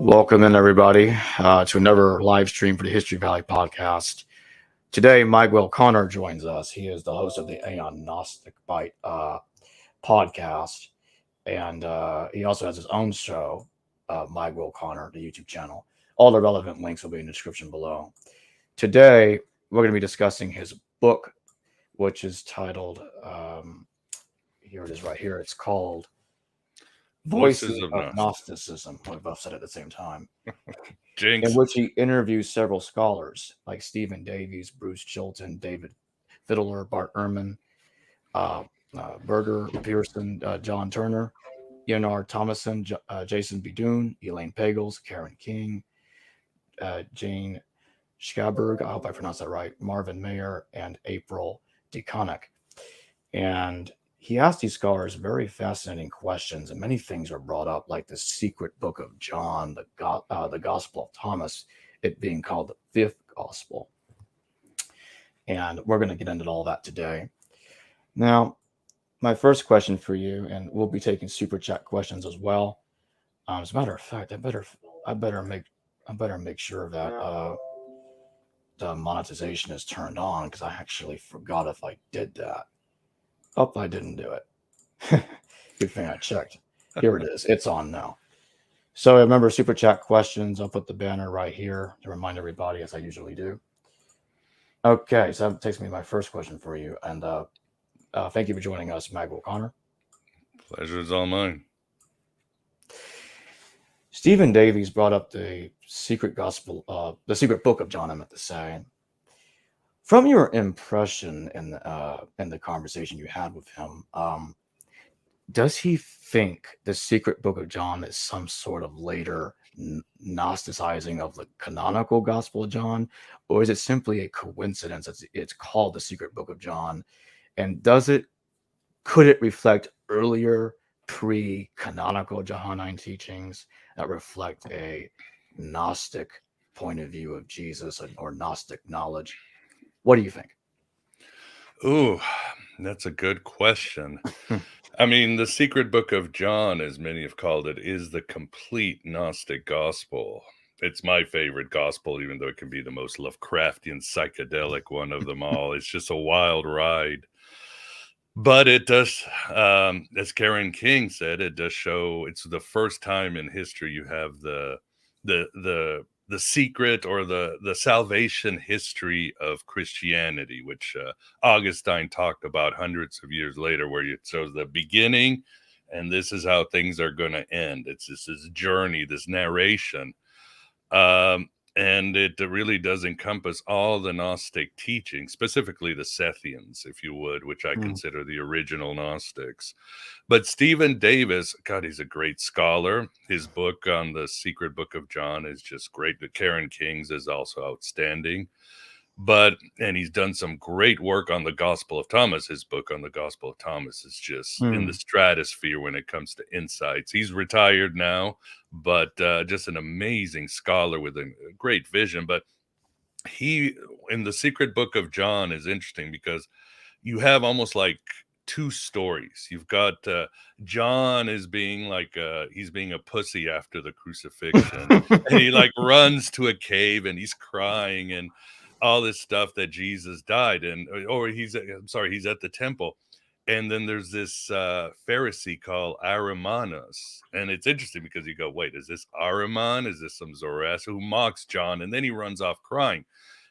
Welcome in, everybody, to another live stream for the History Valley podcast. Today, Miguel Conner joins us. He is the host of the Aeon Byte podcast, and he also has his own show, Miguel Conner, the YouTube channel. All the relevant links will be in the description below. Today, we're going to be discussing his book, which is titled, here it is right here, it's called Voices of Gnosticism. We both said it at the same time. Jinx. In which he interviews several scholars like Stephen Davies, Bruce Chilton, David Fiddler, Bart Ehrman, Berger Pearson, John Turner, Leonard Thomason, Jason Bidoon, Elaine Pagels, Karen King, Jane Schaberg, I hope I pronounced that right, Marvin Mayer, and April DeConnick. And he asked these scholars very fascinating questions, and many things were brought up, like the secret book of John, the Gospel of Thomas, it being called the fifth gospel. And we're going to get into all that today. Now, my first question for you, and we'll be taking super chat questions as well. As a matter of fact, I better make sure that the monetization is turned on, because I actually forgot if I did that. Oh, I didn't do it. Good thing I checked. Here it is. It's on now. So remember, super chat questions. I'll put the banner right here to remind everybody, as I usually do. Okay, so that takes me to my first question for you. And thank you for joining us, Miguel Conner. Pleasure is all mine. Stephen Davies brought up the secret gospel, the secret book of John, I meant to say. From your impression in the conversation you had with him, does he think the secret book of John is some sort of later Gnosticizing of the canonical Gospel of John, or is it simply a coincidence that it's called the secret book of John? And could it reflect earlier pre-canonical Johannine teachings that reflect a Gnostic point of view of Jesus or Gnostic knowledge? What do you think? Ooh, that's a good question. I mean, the secret book of John, as many have called it, is the complete Gnostic gospel. It's my favorite gospel, even though it can be the most Lovecraftian, psychedelic one of them all. It's just a wild ride. But it does, as Karen King said, it does show it's the first time in history you have the secret or the salvation history of Christianity, which Augustine talked about hundreds of years later, where it shows the beginning and this is how things are going to end. It's this journey, this narration. And it really does encompass all the Gnostic teaching, specifically the Sethians, if you would, which I consider the original Gnostics. But Stephen Davis, God, he's a great scholar. His book on the secret book of John is just great. But Karen King's is also outstanding. And he's done some great work on the Gospel of Thomas. His book on the Gospel of Thomas is just in the stratosphere when it comes to insights. He's retired now, but just an amazing scholar with a great vision. But he, in the secret book of John, is interesting because you have almost like two stories. You've got John is being like he's being a pussy after the crucifixion, and he like runs to a cave and he's crying and all this stuff that Jesus died, he's at the temple. And then there's this Pharisee called Arimanas. And it's interesting because you go, wait, is this Ariman? Is this some Zoroaster who mocks John? And then he runs off crying.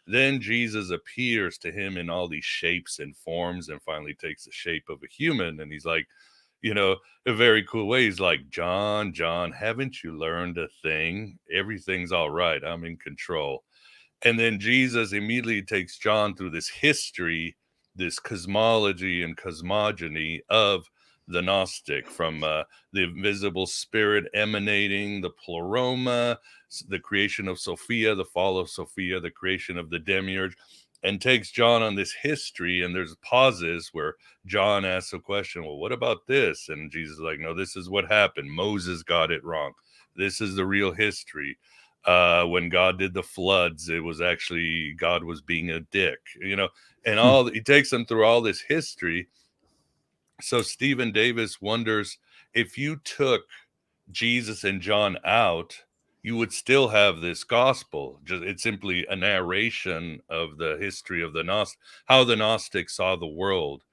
Then Jesus appears to him in all these shapes and forms and finally takes the shape of a human. And he's like, a very cool way. He's like, John, haven't you learned a thing? Everything's all right. I'm in control. And then Jesus immediately takes John through this history, this cosmology and cosmogony of the Gnostic, from the invisible spirit emanating, the pleroma, the creation of Sophia, the fall of Sophia, the creation of the demiurge, and takes John on this history. And there's pauses where John asks a question, well, what about this? And Jesus is like, no, this is what happened. Moses got it wrong. This is the real history. When God did the floods, it was actually God was being a dick, and he takes them through all this history. So Stephen Davis wonders, if you took Jesus and John out you would still have this gospel. Just it's simply a narration of the history of how the Gnostics saw the world.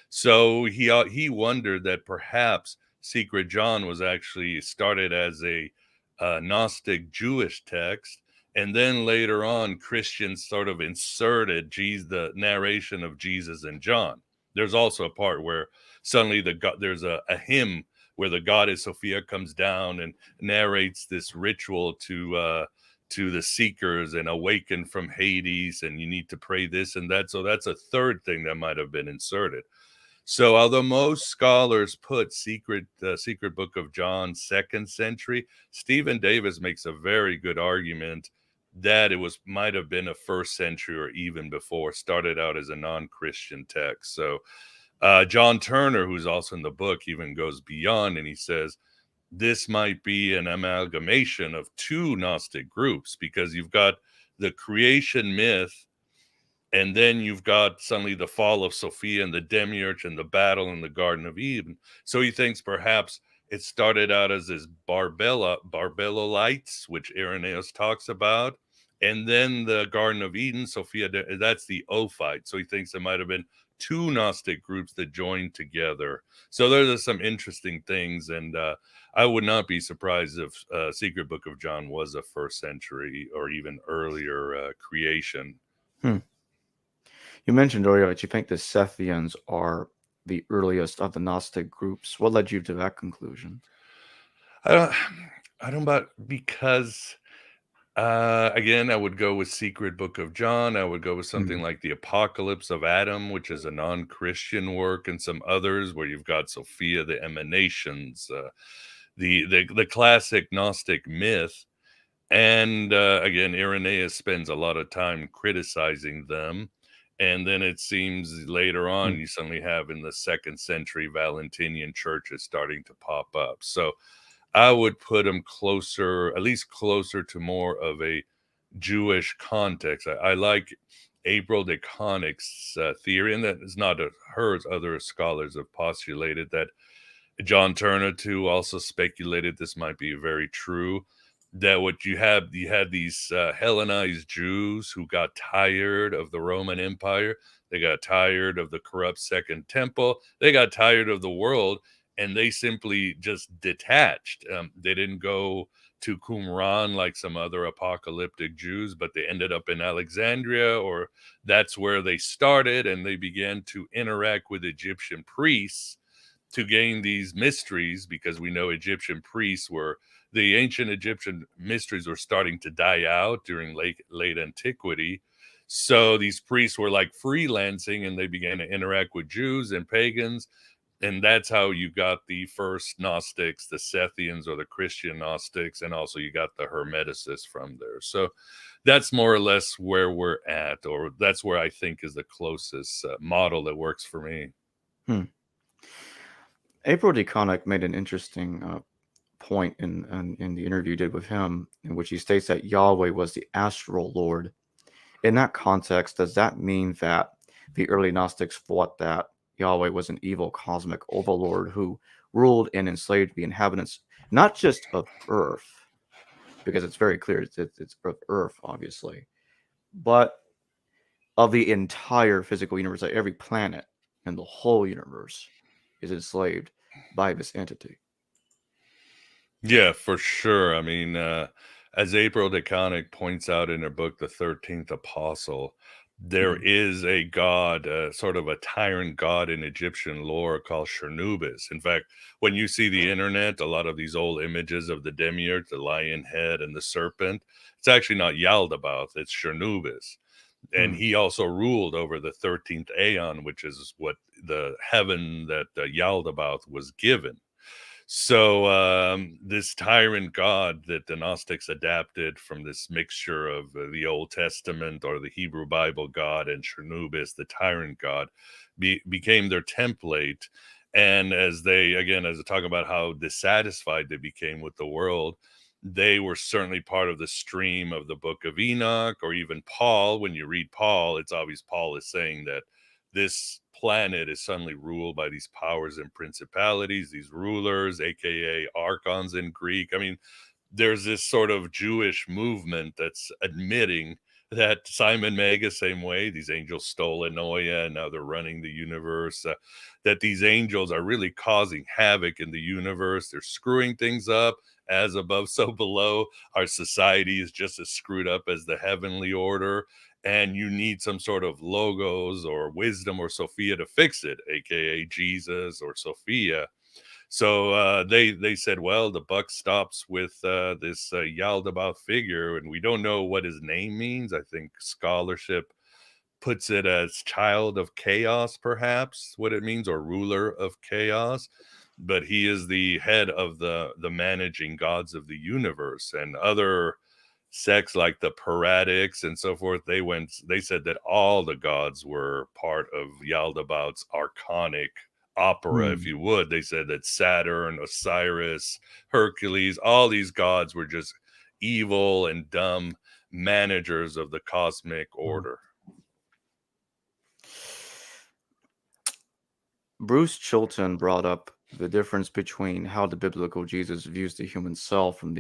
So he wondered that perhaps Secret John was actually started as a Gnostic Jewish text, and then later on Christians sort of inserted the narration of Jesus and John. There's also a part where suddenly there's a hymn where the goddess Sophia comes down and narrates this ritual to the seekers and awaken from Hades, and you need to pray this and that. So that's a third thing that might have been inserted. So although most scholars put Secret Book of John 2nd century, Stephen Davis makes a very good argument that it might have been a 1st century or even before, started out as a non-Christian text. So John Turner, who's also in the book, even goes beyond, and he says this might be an amalgamation of two Gnostic groups, because you've got the creation myth, and then you've got suddenly the fall of Sophia and the demiurge and the battle in the Garden of Eden. So he thinks perhaps it started out as this Barbellolites, which Irenaeus talks about, and then the Garden of Eden, Sophia, that's the Ophite. So he thinks it might have been two Gnostic groups that joined together. So there's some interesting things, and I would not be surprised if Secret Book of John was a 1st century or even earlier creation. You mentioned earlier that you think the Sethians are the earliest of the Gnostic groups. What led you to that conclusion? I don't, because again, I would go with Secret Book of John. I would go with something like the Apocalypse of Adam, which is a non-Christian work, and some others where you've got Sophia, the emanations, the classic Gnostic myth. And again, Irenaeus spends a lot of time criticizing them. And then it seems later on, you suddenly have in the 2nd century Valentinian churches starting to pop up. So I would put them closer, at least closer to more of a Jewish context. I like April de Connick's theory, and that is not hers. Other scholars have postulated that. John Turner, too, also speculated this might be very true, that what you had these Hellenized Jews who got tired of the Roman Empire. They got tired of the corrupt Second Temple. They got tired of the world, and they simply just detached. They didn't go to Qumran like some other apocalyptic Jews, but they ended up in Alexandria, or that's where they started, and they began to interact with Egyptian priests to gain these mysteries, because we know Egyptian priests the ancient Egyptian mysteries were starting to die out during late antiquity. So these priests were like freelancing, and they began to interact with Jews and pagans. And that's how you got the first Gnostics, the Sethians, or the Christian Gnostics. And also you got the Hermeticists from there. So that's more or less where we're at, or that's where I think is the closest model that works for me. April de Connick made an interesting point in the interview you did with him, in which he states that Yahweh was the astral Lord. In that context, does that mean that the early Gnostics thought that Yahweh was an evil cosmic overlord who ruled and enslaved the inhabitants, not just of Earth, because it's very clear it's of Earth, obviously, but of the entire physical universe, like every planet and the whole universe is enslaved by this entity? Yeah, for sure. I mean, as April de Connick points out in her book, The 13th Apostle, there is a god, sort of a tyrant god in Egyptian lore called Chernubis. In fact, when you see the internet, a lot of these old images of the demiurge, the lion head and the serpent, it's actually not Yaldabaoth, it's Chernubis. And he also ruled over the 13th Aeon, which is what the heaven that Yaldabaoth was given. So this tyrant god that the Gnostics adapted from this mixture of the Old Testament or the Hebrew Bible god and Chernubis, the tyrant god, became their template. And as they talk about how dissatisfied they became with the world, they were certainly part of the stream of the Book of Enoch, or even Paul. When you read Paul, it's obvious Paul is saying that this planet is suddenly ruled by these powers and principalities, these rulers, aka archons in Greek. I mean, there's this sort of Jewish movement that's admitting that Simon Mega, same way, these angels stole Anoia and now they're running the universe, that these angels are really causing havoc in the universe. They're screwing things up, as above, so below. Our society is just as screwed up as the heavenly order. And you need some sort of logos or wisdom or Sophia to fix it, aka Jesus or Sophia. So they said, well, the buck stops with this Yaldabaoth figure, and we don't know what his name means. I think scholarship puts it as child of chaos, perhaps what it means, or ruler of chaos. But he is the head of the managing gods of the universe. And other sects like the Paradics and so forth, they said that all the gods were part of Yaldabaoth's archonic opera, if Hmm. you would. They said that Saturn, Osiris, Hercules, all these gods were just evil and dumb managers of the cosmic order. Bruce Chilton brought up the difference between how the biblical Jesus views the human self from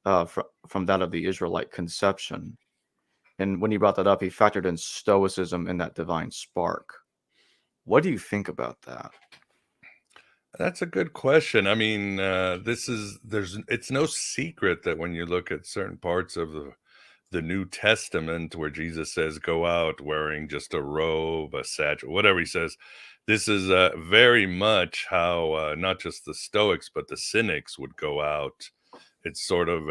that of the Israelite conception. And when he brought that up, he factored in Stoicism and that divine spark. What do you think about that? That's a good question. I mean, it's no secret that when you look at certain parts of the New Testament where Jesus says, go out wearing just a robe, a satchel, whatever he says, this is very much how not just the Stoics, but the Cynics would go out. It's sort of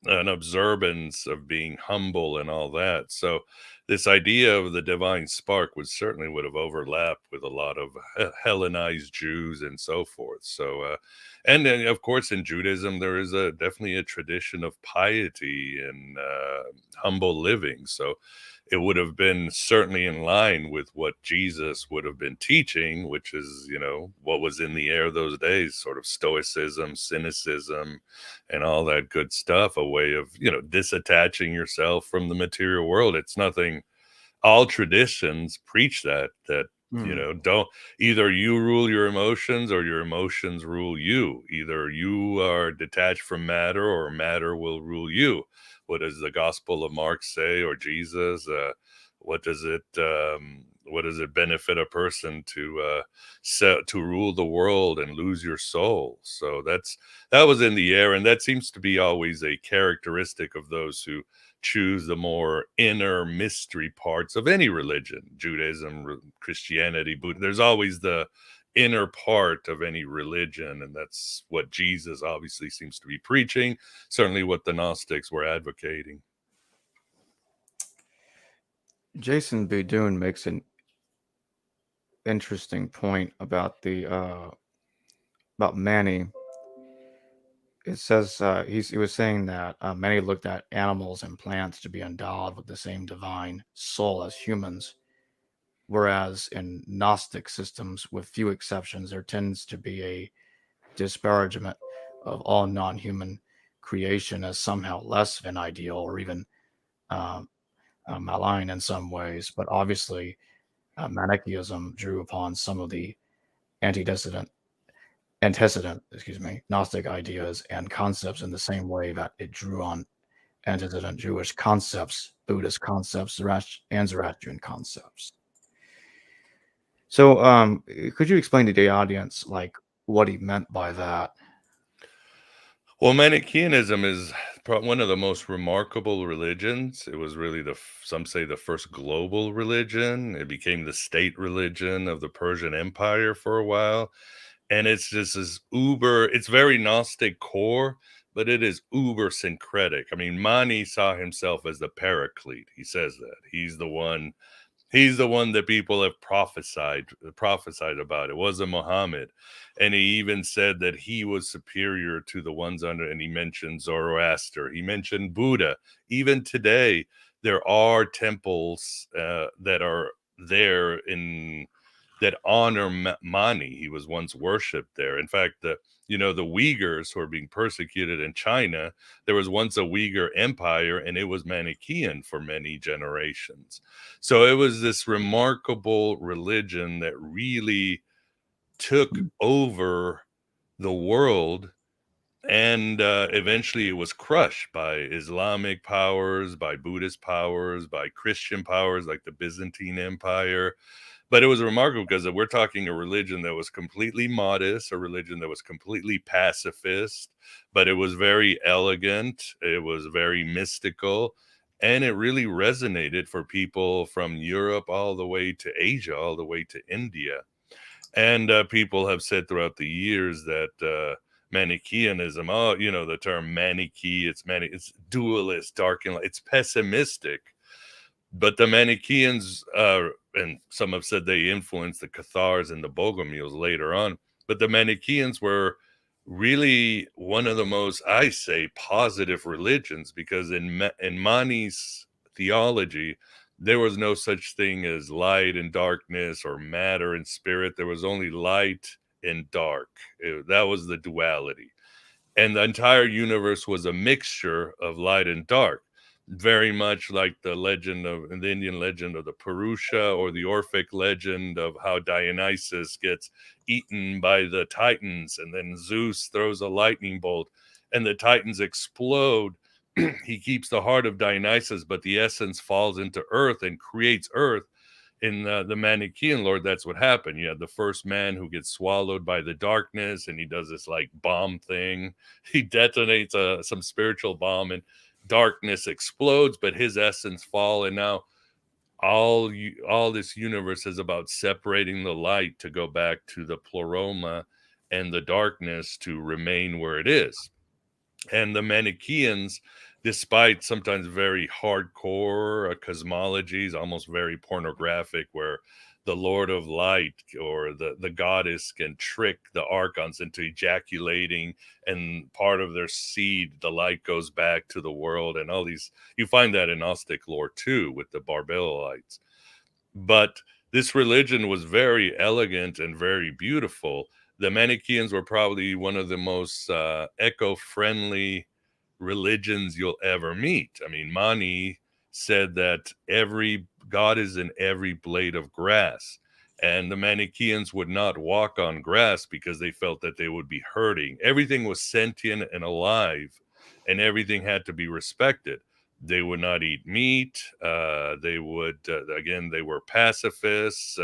an observance of being humble and all that. So this idea of the divine spark would have overlapped with a lot of Hellenized Jews and so forth. So, and then of course in Judaism there is definitely a tradition of piety and humble living. So it would have been certainly in line with what Jesus would have been teaching, which is, what was in the air those days, sort of stoicism, cynicism, and all that good stuff, a way of, disattaching yourself from the material world. It's nothing, all traditions preach that, don't, either you rule your emotions or your emotions rule you. Either you are detached from matter or matter will rule you. What does the Gospel of Mark say, or Jesus? What does it benefit a person to to rule the world and lose your soul? So that was in the air, and that seems to be always a characteristic of those who choose the more inner mystery parts of any religion, Judaism, Christianity, Buddha. There's always the inner part of any religion, and that's what Jesus obviously seems to be preaching, certainly what the Gnostics were advocating. Jason Bidun makes an interesting point about about Manny. It says he was saying that Manny looked at animals and plants to be endowed with the same divine soul as humans, whereas in Gnostic systems, with few exceptions, there tends to be a disparagement of all non-human creation as somehow less of an ideal or even um, malign in some ways. But obviously, Manichaeism drew upon some of the antecedent, Gnostic ideas and concepts in the same way that it drew on antecedent Jewish concepts, Buddhist concepts, and Zoroastrian concepts. So, could you explain to the audience, like, what he meant by that? Well, Manichaeanism is one of the most remarkable religions. It was really some say the first global religion. It became the state religion of the Persian Empire for a while. And it's just this it's very Gnostic core, but it is uber syncretic. I mean, Mani saw himself as the paraclete. He says that he's the one that people have prophesied about. It wasn't Muhammad. And he even said that he was superior to the ones under, and he mentioned Zoroaster, he mentioned Buddha. Even today there are temples that are there in that honor Mani. He was once worshipped there. In fact, the Uyghurs who are being persecuted in China, there was once a Uyghur empire, and it was Manichaean for many generations. So it was this remarkable religion that really took over the world And eventually it was crushed by Islamic powers, by Buddhist powers, by Christian powers like the Byzantine Empire. But it was remarkable because we're talking a religion that was completely modest, a religion that was completely pacifist, but it was very elegant, it was very mystical, and it really resonated for people from Europe all the way to Asia, all the way to India. And people have said throughout the years that Manichaeanism, the term Manichae, it's dualist, dark and light, it's pessimistic. But the Manichaeans, and some have said they influenced the Cathars and the Bogomils later on, but the Manichaeans were really one of the most, I say, positive religions, because in Mani's theology, there was no such thing as light and darkness or matter and spirit. There was only light and dark. That was the duality. And the entire universe was a mixture of light and dark, very much like the Indian legend of the Purusha, or the Orphic legend of how Dionysus gets eaten by the Titans, and then Zeus throws a lightning bolt and the Titans explode. He keeps the heart of Dionysus, but the essence falls into earth and creates earth. In the Manichaean Lord, that's what happened. You have the first man who gets swallowed by the darkness, and he does this like bomb thing. He detonates some spiritual bomb, and darkness explodes, but his essence fall. And now all this universe is about separating the light to go back to the pleroma, and the darkness to remain where it is. And the Manichaeans, despite sometimes very hardcore cosmologies, almost very pornographic, where the Lord of Light or the goddess can trick the archons into ejaculating, and part of their seed, the light, goes back to the world, and all these, you find that in Gnostic lore too, with the Barbellites. But this religion was very elegant and very beautiful. The Manichaeans were probably one of the most eco-friendly religions you'll ever meet. I mean, Mani said that every god is in every blade of grass, and the Manichaeans would not walk on grass because they felt that they would be hurting. Everything was sentient and alive, and everything had to be respected. They would not eat meat. They would, again, they were pacifists.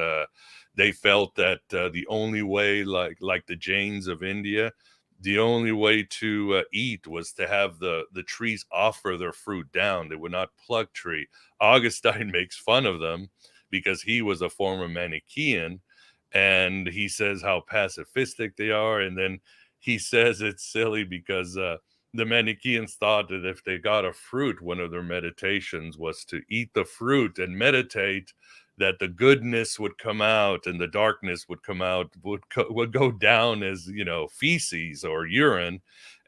They felt that the only way, like the Jains of India, the only way to eat was to have the trees offer their fruit down. They would not pluck tree. Augustine makes fun of them because he was a former Manichaean, and he says how pacifistic they are. And then he says it's silly because the Manichaeans thought that if they got a fruit, one of their meditations was to eat the fruit and meditate, that the goodness would come out and the darkness would come out, would go down as, feces or urine.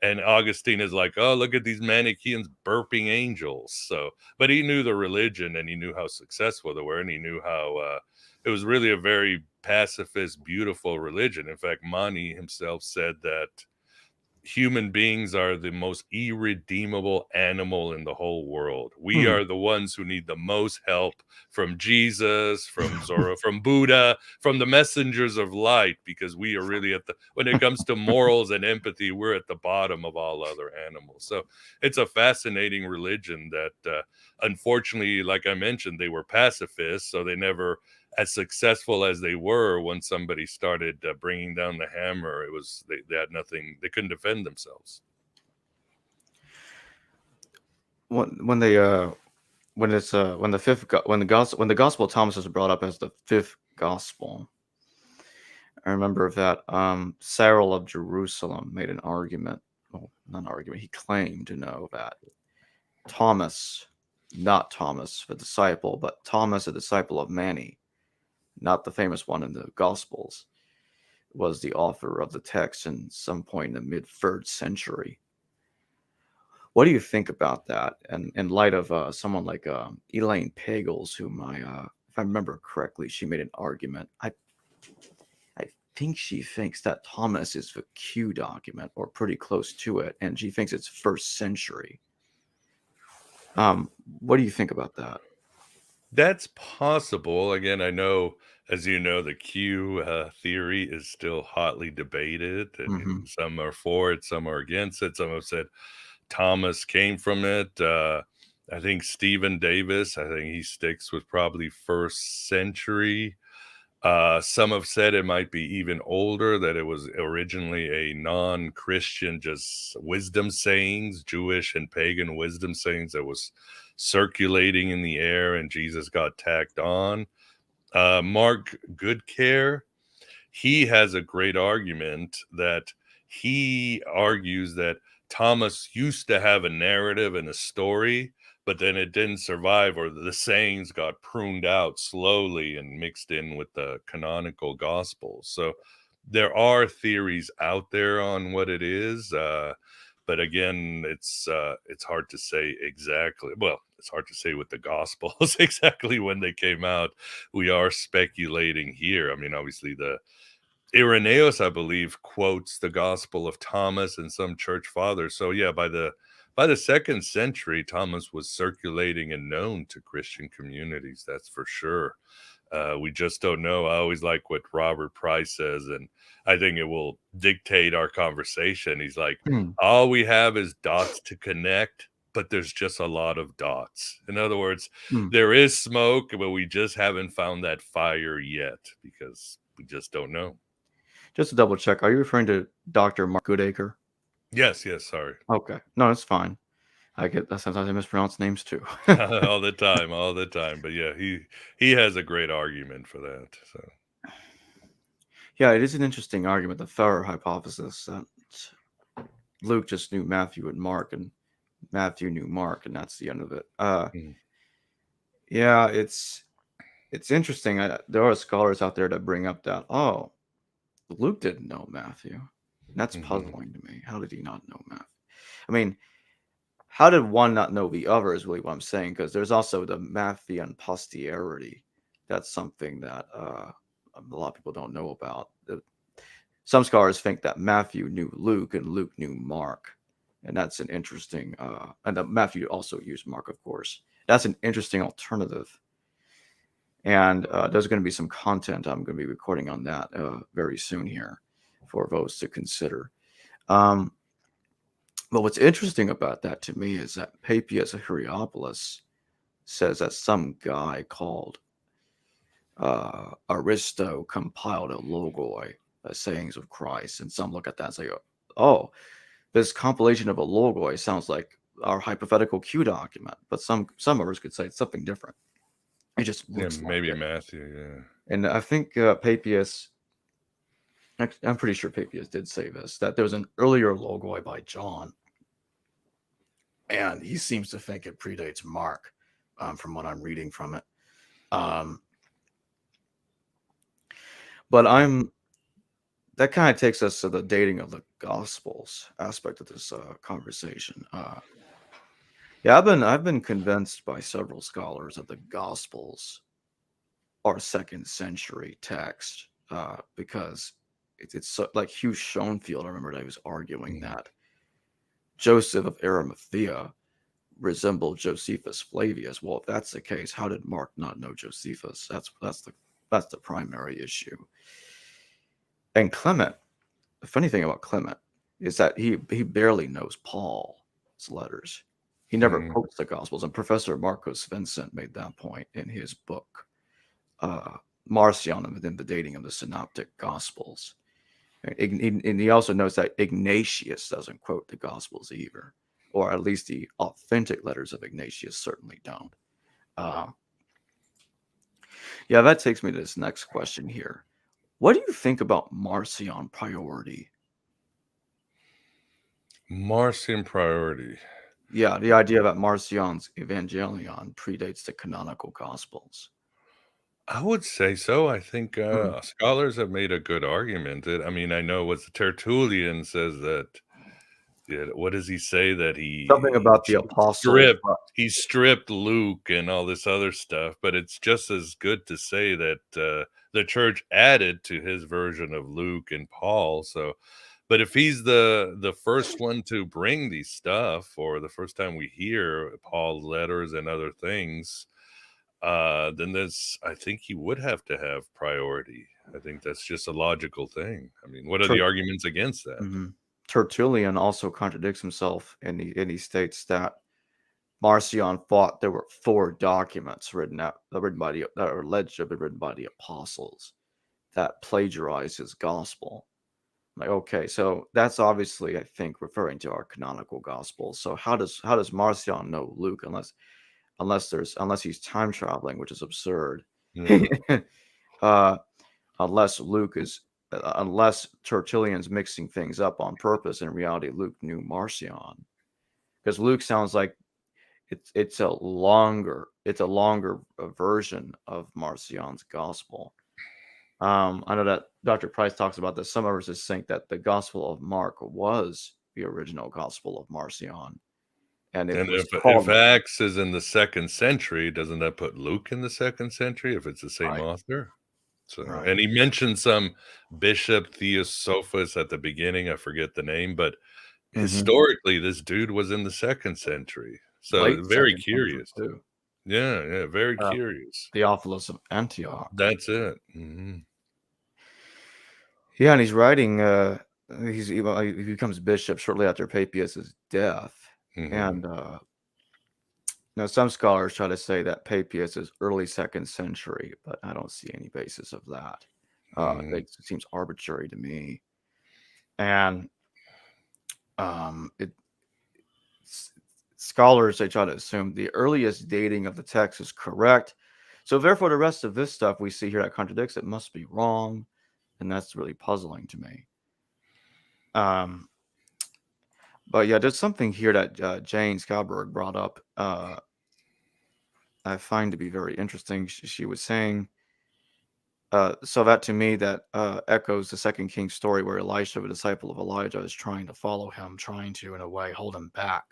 And Augustine is like, oh, look at these Manichaeans burping angels. So, but he knew the religion, and he knew how successful they were, and he knew how it was really a very pacifist, beautiful religion. In fact, Mani himself said that human beings are the most irredeemable animal in the whole world. We are the ones who need the most help from Jesus, from Zoro, from Buddha, from the messengers of light, because we are really when it comes to morals and empathy, we're at the bottom of all other animals. So it's a fascinating religion that, unfortunately, like I mentioned, they were pacifists, so they never, as successful as they were, when somebody started bringing down the hammer, they had nothing. They couldn't defend themselves. When the Gospel of Thomas is brought up as the fifth gospel, I remember that Cyril of Jerusalem made an argument. Well, not an argument. He claimed to know that Thomas, not Thomas, the disciple, but Thomas, a disciple of Mani, not the famous one in the Gospels, was the author of the text in some point in the mid-3rd century. What do you think about that? And in light of someone like Elaine Pagels, whom if I remember correctly, she made an argument. I think she thinks that Thomas is the Q document, or pretty close to it, and she thinks it's 1st century. What do you think about that? That's possible. Again, I know As you know, the Q theory is still hotly debated, and some are for it, some are against it. Some have said Thomas came from it. I think Stephen Davis, I think he sticks with probably first century. Some have said it might be even older, that it was originally a non-Christian, just wisdom sayings, Jewish and pagan wisdom sayings that was circulating in the air, and Jesus got tacked on. Mark Goodcare, he has a great argument that he argues that Thomas used to have a narrative and a story, but then it didn't survive, or the sayings got pruned out slowly and mixed in with the canonical gospels. So there are theories out there on what it is. But again, it's hard to say exactly. Well, it's hard to say with the Gospels exactly when they came out. We are speculating here. I mean, obviously, the Irenaeus, I believe, quotes the Gospel of Thomas and some church fathers. So yeah, by the second century, Thomas was circulating and known to Christian communities. That's for sure. We just don't know. I always like what Robert Price says, and I think it will dictate our conversation. He's like, all we have is dots to connect, but there's just a lot of dots. In other words, there is smoke, but we just haven't found that fire yet because we just don't know. Just to double check, are you referring to Dr. Mark Goodacre? Yes, sorry. Okay. No, it's fine. Sometimes I mispronounce names too. all the time. But yeah, he has a great argument for that. So yeah, it is an interesting argument, the Ferrer hypothesis, that Luke just knew Matthew and Mark, and Matthew knew Mark, and that's the end of it. Yeah, it's interesting. There are scholars out there that bring up that, Luke didn't know Matthew. And that's puzzling to me. How did he not know Matthew? I mean, how did one not know the other is really what I'm saying, because there's also the Matthean posterity. That's something that a lot of people don't know about. Some scholars think that Matthew knew Luke and Luke knew Mark. And that's an interesting, and that Matthew also used Mark, of course. That's an interesting alternative. And there's going to be some content I'm going to be recording on that very soon here for those to consider. But what's interesting about that to me is that Papias Hierapolis says that some guy called Aristo compiled a logoi, sayings of Christ. And some look at that and say, oh, this compilation of a logoi sounds like our hypothetical Q document. But some of us could say it's something different. It just looks maybe like Matthew, yeah. And I think Papias, I'm pretty sure Papias did say this, that there was an earlier logoi by John, and he seems to think it predates Mark, from what I'm reading from it. But that kind of takes us to the dating of the Gospels aspect of this conversation. Yeah, I've been convinced by several scholars that the Gospels are second century text, because it's so, like Hugh Schoenfield, I remember that he was arguing that Joseph of Arimathea resembled Josephus Flavius. Well, if that's the case, how did Mark not know Josephus? That's the primary issue. And Clement, the funny thing about Clement is that he barely knows Paul's letters. He never quotes the Gospels, and Professor Marcos Vincent made that point in his book, Marcion and the Dating of the Synoptic Gospels. And he also notes that Ignatius doesn't quote the Gospels either, or at least the authentic letters of Ignatius certainly don't. Yeah, that takes me to this next question here. What do you think about Marcion priority? Marcion priority. Yeah, the idea that Marcion's Evangelion predates the canonical Gospels. I would say so. I think scholars have made a good argument. I mean, I know what Tertullian says that. Yeah, what does he say that Something about the apostles. He stripped Luke and all this other stuff, but it's just as good to say that the church added to his version of Luke and Paul. So, but if he's the first one to bring these stuff, or the first time we hear Paul's letters and other things, then I think he would have to have priority. I think that's just a logical thing. I mean, what are the arguments against that? Mm-hmm. Tertullian also contradicts himself, and he states that Marcion thought there were 4 documents that are alleged to have been written by the apostles that plagiarized his gospel. Like, okay, so that's obviously, I think, referring to our canonical gospel. So how does Marcion know Luke unless he's time traveling, which is absurd. Unless unless Tertullian's mixing things up on purpose. In reality, Luke knew Marcion, because Luke sounds like it's a longer version of Marcion's gospel. I know that Dr. Price talks about this. Some others just think that the Gospel of Mark was the original Gospel of Marcion, and if Acts is in the 2nd century, doesn't that put Luke in the 2nd century if it's the same author? So, and he mentioned some Bishop Theosophus at the beginning. I forget the name, but historically, this dude was in the 2nd century. So very curious. Too. Yeah, very curious. Theophilus of Antioch. That's it. Yeah, and he's writing. He becomes bishop shortly after Papias' death, and now some scholars try to say that Papias is early 2nd century, but I don't see any basis of that. It seems arbitrary to me, and scholars, they try to assume the earliest dating of the text is correct. So therefore, the rest of this stuff we see here that contradicts it must be wrong, and that's really puzzling to me. But yeah, there's something here that Jane Skalberg brought up. I find to be very interesting. She was saying, so that to me that echoes the 2 Kings story where Elisha, a disciple of Elijah, is trying to follow him, trying to, in a way, hold him back.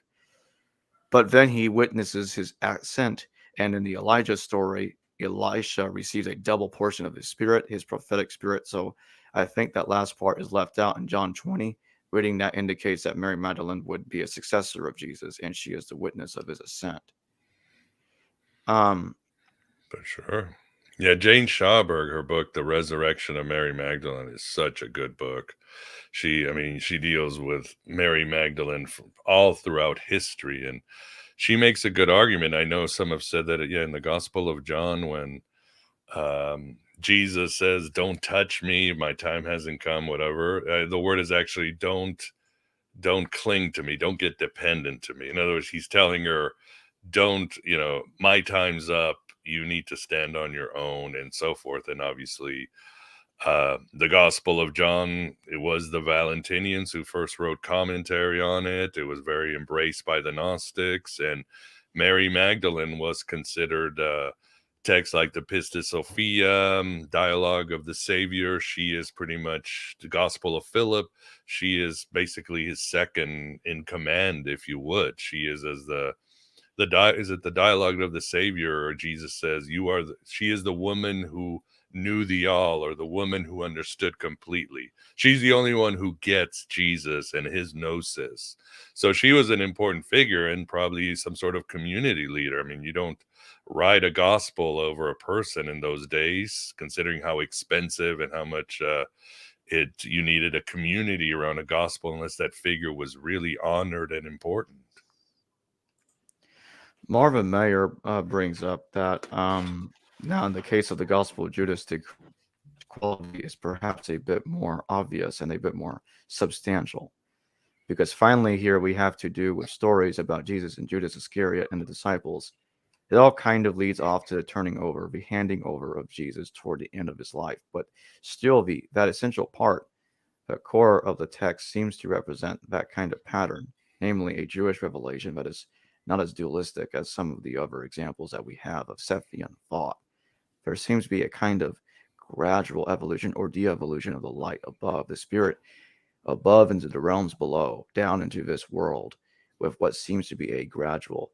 But then he witnesses his ascent, and in the Elijah story, Elisha receives a double portion of his spirit, his prophetic spirit. So I think that last part is left out in John 20. Reading that indicates that Mary Magdalene would be a successor of Jesus, and she is the witness of his ascent. For sure. Yeah, Jane Schauberg, her book, The Resurrection of Mary Magdalene, is such a good book. She deals with Mary Magdalene all throughout history, and she makes a good argument. I know some have said that, in the Gospel of John, when Jesus says, "Don't touch me, my time hasn't come," whatever, the word is actually don't cling to me, don't get dependent to me. In other words, he's telling her, don't, my time's up, you need to stand on your own, and so forth. And obviously, the Gospel of John, it was the Valentinians who first wrote commentary on it. It was very embraced by the Gnostics, and Mary Magdalene was considered texts like the Pistis Sophia, Dialogue of the Savior. She is pretty much the Gospel of Philip. She is basically his second in command, if you would. She is as the Dialogue of the Savior, or Jesus says, she is the woman who knew the all, or the woman who understood completely. She's the only one who gets Jesus and his gnosis. So she was an important figure and probably some sort of community leader. I mean, you don't write a gospel over a person in those days, considering how expensive and how much you needed a community around a gospel, unless that figure was really honored and important. Marvin Mayer brings up that now in the case of the Gospel of Judas, the quality is perhaps a bit more obvious and a bit more substantial, because finally here we have to do with stories about Jesus and Judas Iscariot and the disciples. It all kind of leads off to the handing over of Jesus toward the end of his life, but still that essential part, the core of the text, seems to represent that kind of pattern, namely a Jewish revelation that is not as dualistic as some of the other examples that we have of Sethian thought. There seems to be a kind of gradual evolution or de-evolution of the light above, the spirit above into the realms below, down into this world, with what seems to be a gradual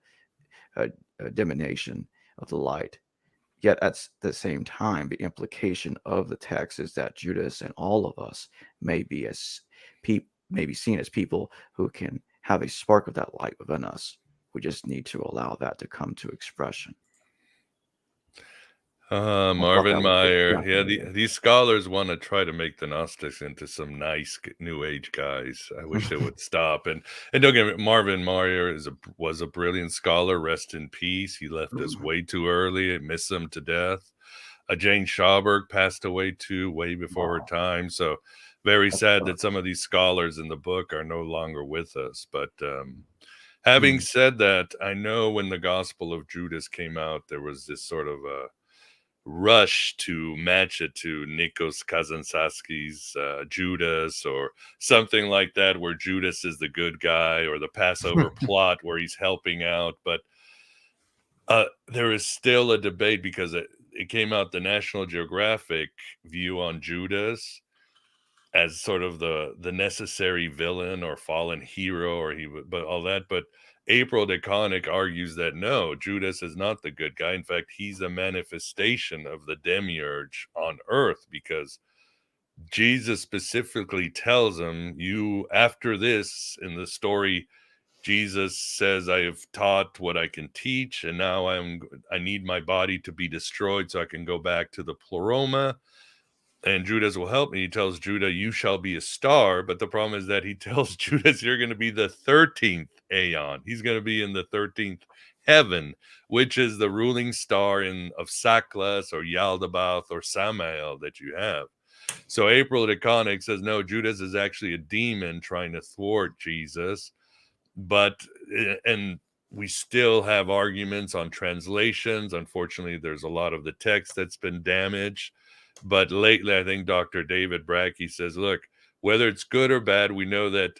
diminution of the light. Yet at the same time, the implication of the text is that Judas and all of us may be seen as people who can have a spark of that light within us. We just need to allow that to come to expression. Marvin Meyer. Yeah, fascinating. these scholars want to try to make the Gnostics into some nice New Age guys. I wish they would stop. And don't get me, Marvin Meyer was a brilliant scholar. Rest in peace. He left us way too early. I miss him to death. Jane Schauberg passed away too, way before her Wow. time. So very That sad that sucks. some of these scholars in the book are no longer with us. But having Mm. said that, I know when the Gospel of Judas came out, there was this sort of a rush to match it to Nikos Kazantzakis' Judas or something like that, where Judas is the good guy, or the Passover plot where he's helping out. But there is still a debate because it came out the National Geographic view on Judas as sort of the necessary villain or fallen hero, or but all that. But April DeConnick argues that no, Judas is not the good guy. In fact, he's a manifestation of the demiurge on earth, because Jesus specifically tells him, you, after this in the story, Jesus says, I have taught what I can teach, and now I need my body to be destroyed so I can go back to the pleroma, and Judas will help me. He tells Judah, you shall be a star. But the problem is that he tells Judas, you're going to be the 13th Aeon. He's going to be in the 13th heaven, which is the ruling star of Saklas or Yaldabaoth or Samael that you have. So April DeConnick says, no, Judas is actually a demon trying to thwart Jesus. But, and we still have arguments on translations. Unfortunately, there's a lot of the text that's been damaged. But lately, I think Dr. David Brackey says, look, whether it's good or bad, we know that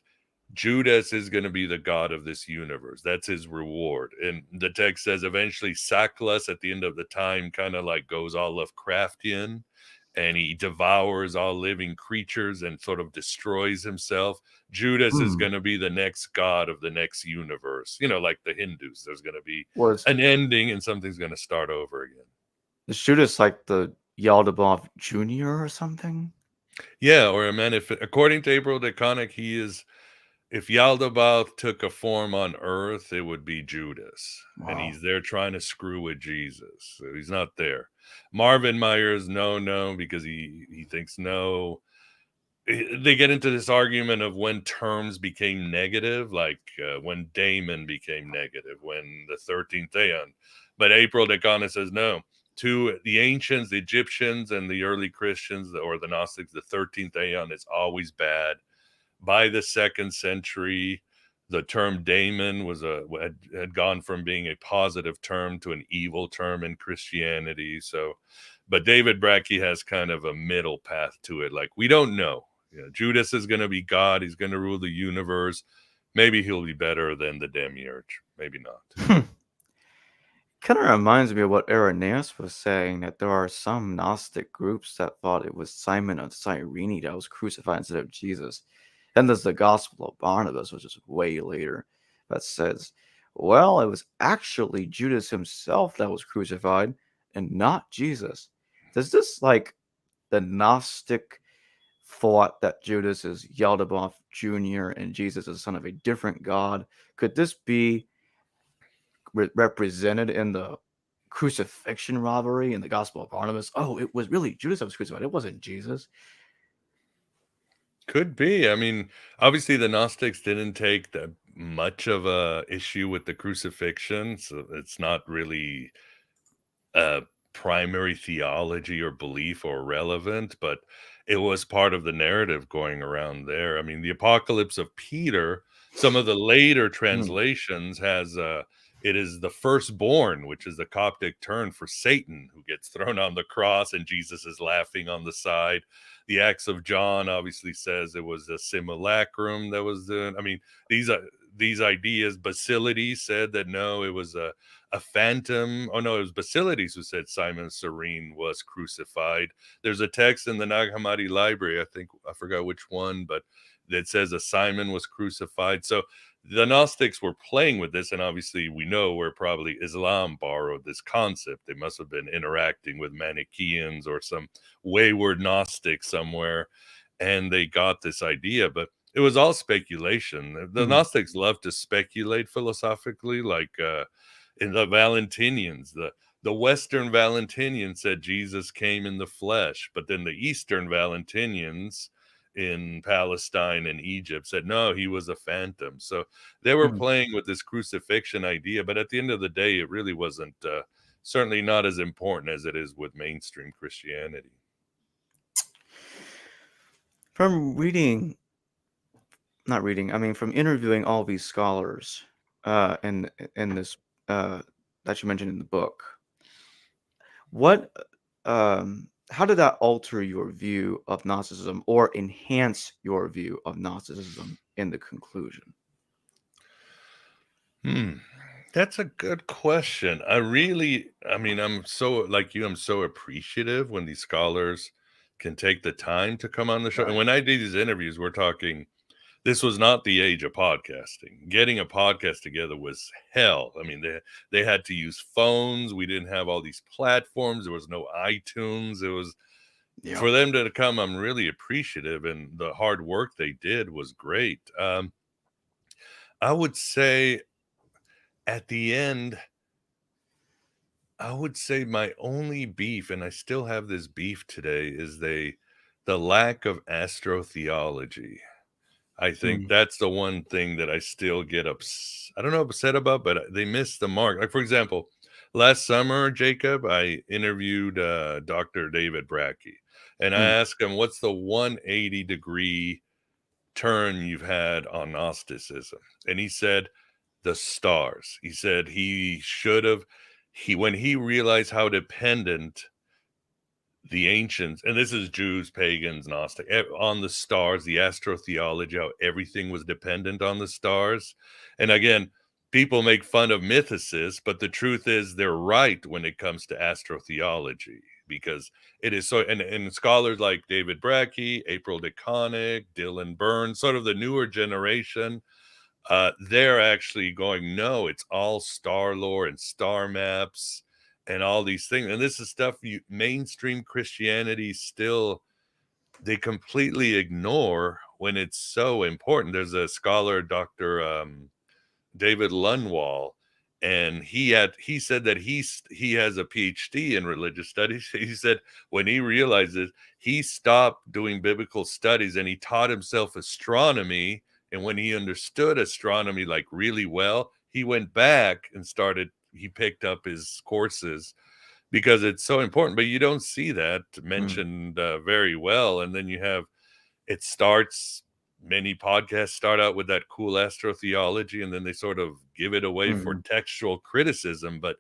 Judas is going to be the god of this universe. That's his reward. And the text says eventually Saklas at the end of the time kind of like goes all Lovecraftian, and he devours all living creatures and sort of destroys himself. Judas is going to be the next god of the next universe. You know, like the Hindus, there's going to be an ending and something's going to start over again. Is Judas like the Yaldabaoth Jr. or something? Yeah, or a manifest. According to April DeConnick, he is. If Yaldabaoth took a form on Earth, it would be Judas, and he's there trying to screw with Jesus. So he's not there. Marvin Meyer's no, because he thinks no. They get into this argument of when terms became negative, like when Damon became negative, when the 13th Aeon. But April DeConnick says no. To the ancients, the Egyptians, and the early Christians, or the Gnostics, the 13th Aeon is always bad. By the 2nd century, the term daemon had gone from being a positive term to an evil term in Christianity. So, but David Brackey has kind of a middle path to it. Like, we don't know. You know, Judas is going to be God. He's going to rule the universe. Maybe he'll be better than the demiurge. Maybe not. Kind of reminds me of what Irenaeus was saying, that there are some Gnostic groups that thought it was Simon of Cyrene that was crucified instead of Jesus. Then there's the Gospel of Barnabas, which is way later, that says, well, it was actually Judas himself that was crucified and not Jesus. Does this, like, the Gnostic thought that Judas is Yaldabaoth Jr. and Jesus is the son of a different god, could this be represented in the crucifixion robbery in the Gospel of Barnabas? Oh, it was really Judas that was crucified. It wasn't Jesus. Could be. I mean, obviously the Gnostics didn't take that much of a issue with the crucifixion, so it's not really a primary theology or belief or relevant, but it was part of the narrative going around there. I mean, the Apocalypse of Peter, some of the later translations has it is the firstborn, which is the Coptic term for Satan, who gets thrown on the cross and Jesus is laughing on the side. The Acts of John obviously says it was a simulacrum that was I mean, these ideas. Basilides said that no, it was a phantom. Oh no, it was Basilides who said Simon Cyrene was crucified. There's a text in the Nag Hammadi library, I forgot which one, but that says a Simon was crucified. So the Gnostics were playing with this, and obviously we know where probably Islam borrowed this concept. They must have been interacting with Manichaeans or some wayward Gnostic somewhere, and they got this idea, but it was all speculation. The Gnostics love to speculate philosophically, like in the Valentinians, The Western Valentinians said Jesus came in the flesh, but then the Eastern Valentinians in Palestine and Egypt said, no, he was a phantom. So they were Hmm. playing with this crucifixion idea, but at the end of the day, it really wasn't, certainly not as important as it is with mainstream Christianity. From reading, not reading, I mean, from interviewing all these scholars in this that you mentioned in the book, what how did that alter your view of Gnosticism or enhance your view of Gnosticism in the conclusion? That's a good question. I mean, I'm so like you, I'm so appreciative when these scholars can take the time to come on the show. And Right. when I do these interviews, we're talking, this was not the age of podcasting. Getting a podcast together was hell. I mean, they had to use phones. We didn't have all these platforms. There was no iTunes. It was Yeah. for them to come. I'm really appreciative, and the hard work they did was great. I would say at the end, I would say my only beef, and I still have this beef today, is the lack of astrotheology. I think Mm, that's the one thing that I still get I don't know, upset about, but they missed the mark. Like, for example, last summer, Jacob, I interviewed Dr. David Brackey, and I mm, asked him, what's the 180-degree turn you've had on Gnosticism? And he said, the stars. He said he should have, when he realized how dependent the ancients, and this is Jews, pagans, Gnostic, on the stars, the astrotheology, how everything was dependent on the stars. And again, people make fun of mythicists, but the truth is they're right when it comes to astrotheology, because it is so, and scholars like David Brackey, April DeConnick, Dylan Burns, sort of the newer generation, they're actually going, no, it's all star lore and star maps and all these things. And this is stuff mainstream Christianity still, they completely ignore when it's so important. There's a scholar, Dr. David Lunwall, and he said that he has a PhD in religious studies. He said when he realizes, he stopped doing biblical studies and he taught himself astronomy. And when he understood astronomy like really well, he went back and he picked up his courses because it's so important. But you don't see that mm, mentioned very well. And then you have, it starts, many podcasts start out with that cool astrotheology, and then they sort of give it away for mm, textual criticism. But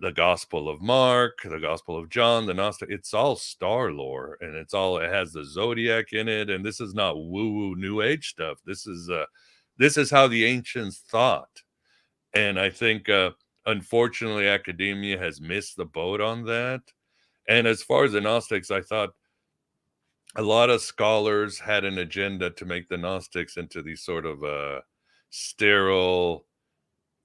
the Gospel of Mark, the Gospel of John, the Gnostic, it's all star lore, and it has the zodiac in it. And this is not woo-woo new age stuff. This is how the ancients thought. And I think unfortunately academia has missed the boat on that. And as far as the Gnostics, I thought a lot of scholars had an agenda to make the Gnostics into these sort of sterile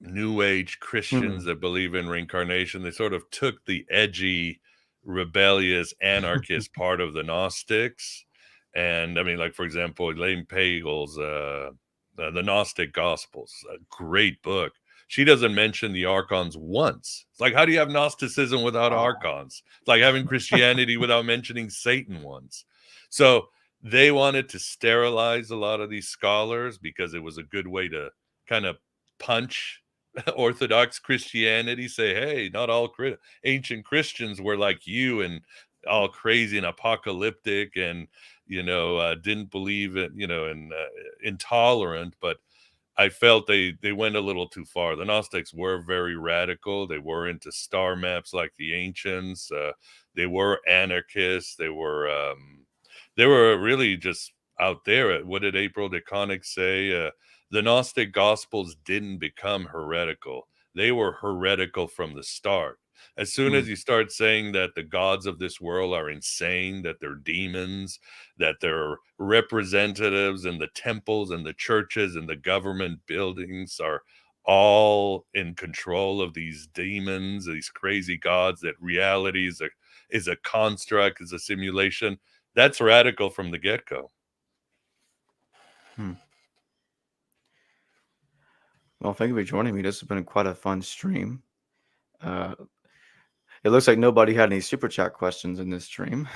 new age Christians mm. that believe in reincarnation. They sort of took the edgy, rebellious, anarchist part of the Gnostics. And I mean, like, for example, Elaine Pagel's The Gnostic Gospels, a great book. She doesn't mention the archons once. It's like, how do you have Gnosticism without Wow. archons? It's like having Christianity without mentioning Satan once. So they wanted to sterilize a lot of these scholars because it was a good way to kind of punch Orthodox Christianity, say, hey, not all ancient Christians were like you and all crazy and apocalyptic and, didn't believe it, and intolerant. But I felt they went a little too far. The Gnostics were very radical. They were into star maps like the ancients. They were anarchists. They were really just out there. What did April DeConnick say? The Gnostic Gospels didn't become heretical. They were heretical from the start. As soon Mm, as you start saying that the gods of this world are insane, that they're demons, that they're representatives in the temples and the churches and the government buildings are all in control of these demons, these crazy gods, that reality is a construct, is a simulation, that's radical from the get-go. hmm. Well, thank you for joining me. This has been quite a fun stream. Uh, It looks like nobody had any super chat questions in this stream.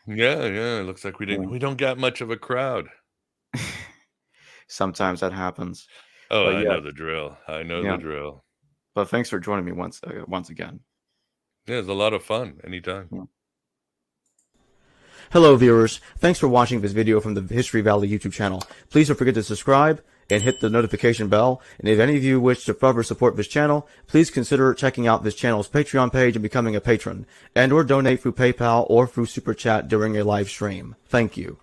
Yeah, it looks like we don't got much of a crowd. Sometimes that happens. Oh, But I yeah. know the drill. I know Yeah. the drill. But thanks for joining me once again. Yeah, it's a lot of fun anytime. Yeah. Hello, viewers. Thanks for watching this video from the History Valley YouTube channel. Please don't forget to subscribe and hit the notification bell. And if any of you wish to further support this channel, please consider checking out this channel's Patreon page and becoming a patron, and or donate through PayPal or through Super Chat during a live stream. Thank you.